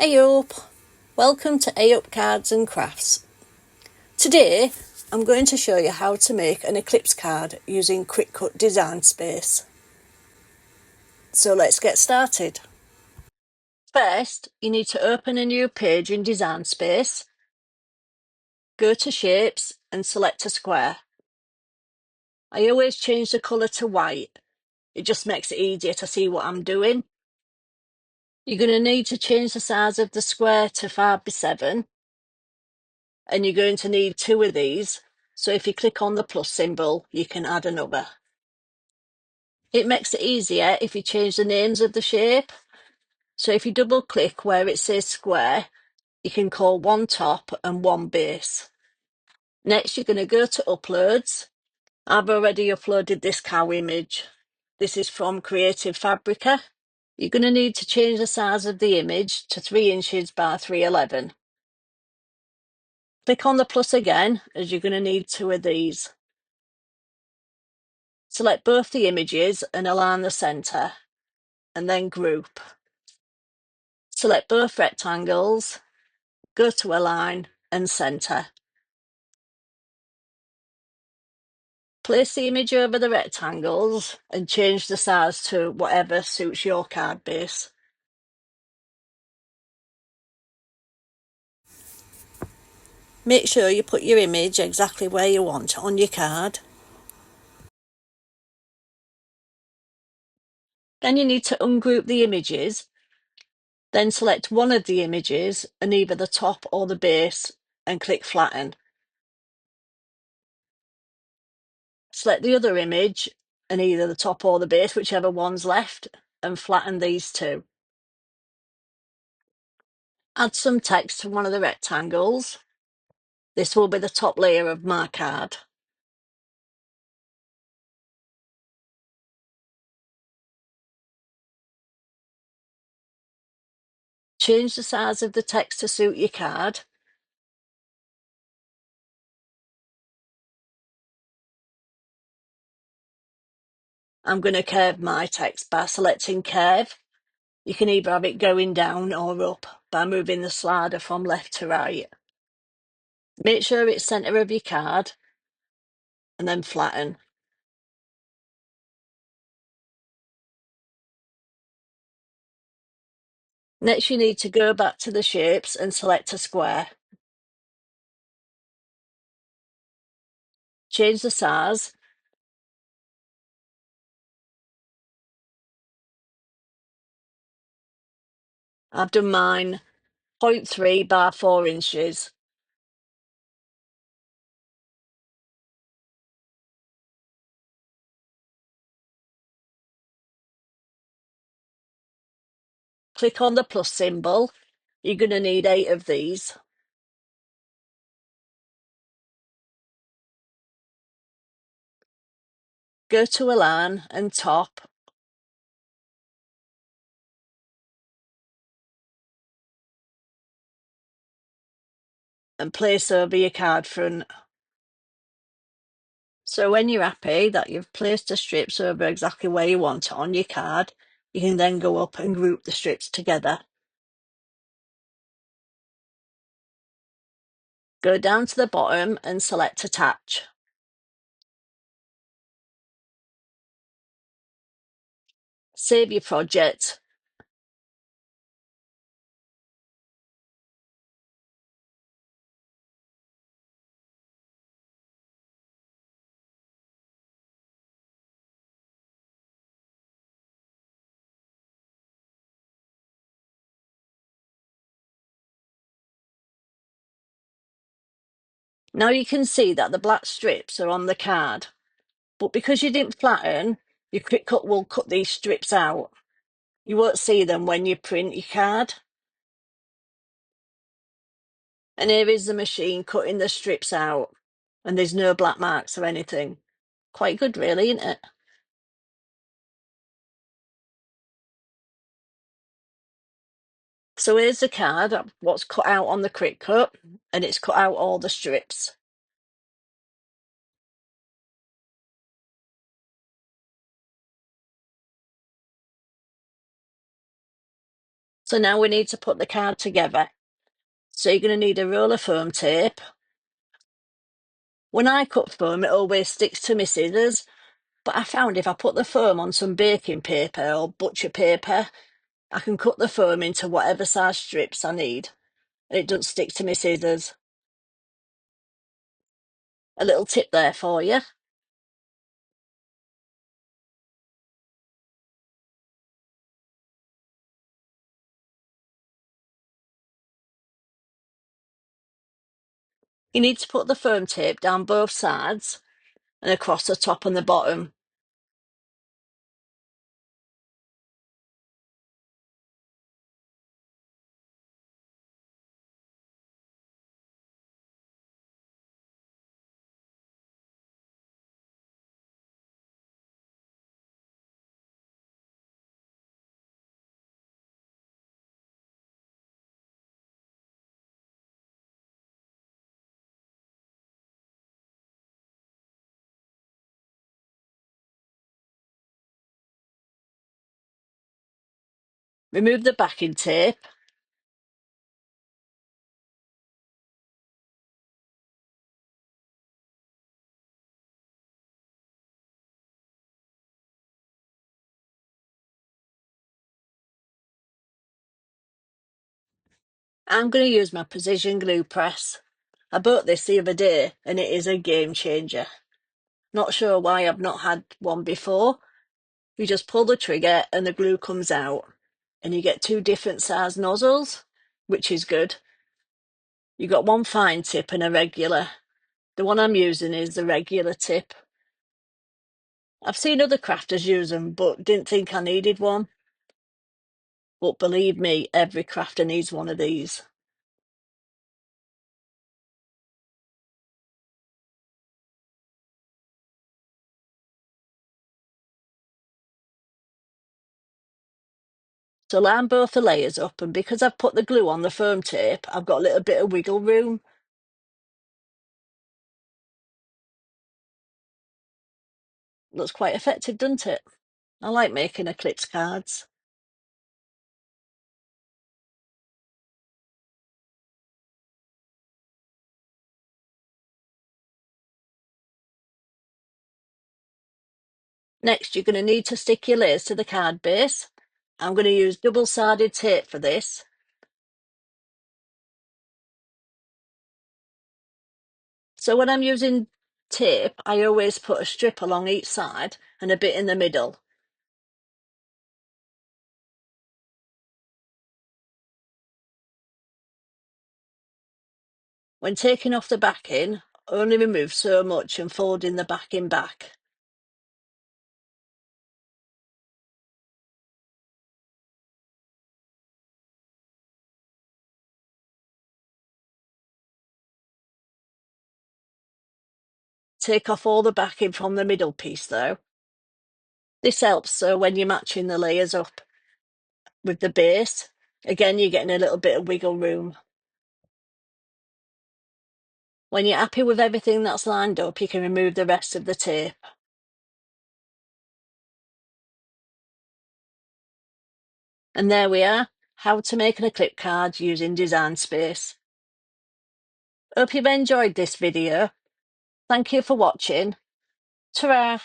Hey up! Welcome to Up Cards and Crafts. Today I'm going to show you how to make an Eclipse card using Cricut Design Space. So let's get started. First, you need to open a new page in Design Space, go to Shapes and select a square. I always change the colour to white, it just makes it easier to see what I'm doing. You're going to need to change the size of the square to 5x7 and you're going to need 2 of these, so if you click on the plus symbol you can add another. It makes it easier if you change the names of the shape, so if you double click where it says square you can call one top and one base. Next you're going to go to uploads. I've already uploaded this cow image. This is from Creative Fabrica. You're going to need to change the size of the image to 3 inches by 311. Click on the plus again as you're going to need 2 of these. Select both the images and align the centre, and then group. Select both rectangles, go to align and centre. Place the image over the rectangles and change the size to whatever suits your card base. Make sure you put your image exactly where you want on your card. Then you need to ungroup the images. Then select one of the images and either the top or the base and click flatten. Select the other image and either the top or the base, whichever one's left, and flatten these two. Add some text to one of the rectangles. This will be the top layer of my card. Change the size of the text to suit your card. I'm going to curve my text by selecting curve. You can either have it going down or up by moving the slider from left to right. Make sure it's centre of your card and then flatten. Next you need to go back to the shapes and select a square. Change the size. I've done mine 0.3 by 4 inches. Click on the plus symbol. You're going to need 8 of these. Go to align and top. And place over your card front. So when you're happy that you've placed the strips over exactly where you want it on your card, you can then go up and group the strips together. Go down to the bottom and select attach. Save your project. Now you can see that the black strips are on the card, but because you didn't flatten, your Cricut will cut these strips out. You won't see them when you print your card. And here is the machine cutting the strips out, and there's no black marks or anything. Quite good really, isn't it? So here's the card, what's cut out on the Cricut, and it's cut out all the strips. So now we need to put the card together. So you're going to need a roll of foam tape. When I cut foam, it always sticks to my scissors, but I found if I put the foam on some baking paper or butcher paper, I can cut the foam into whatever size strips I need, and it doesn't stick to my scissors. A little tip there for you. You need to put the foam tape down both sides and across the top and the bottom. Remove the backing tape. I'm going to use my precision glue press. I bought this the other day and it is a game changer. Not sure why I've not had one before. You just pull the trigger and the glue comes out, and you get two different size nozzles, which is good. You got one fine tip and a regular. The one I'm using is the regular tip. I've seen other crafters use them, but didn't think I needed one. But believe me, every crafter needs one of these. So line both the layers up, and because I've put the glue on the foam tape, I've got a little bit of wiggle room. Looks quite effective, doesn't it? I like making Eclipse cards. Next, you're going to need to stick your layers to the card base. I'm going to use double-sided tape for this. So when I'm using tape, I always put a strip along each side and a bit in the middle. When taking off the backing, only remove so much and folding the backing back. Take off all the backing from the middle piece though. This helps so when you're matching the layers up with the base, again you're getting a little bit of wiggle room. When you're happy with everything that's lined up, you can remove the rest of the tape. And there we are, how to make an Eclipse card using Design Space. Hope you've enjoyed this video. Thank you for watching. Ta-ra!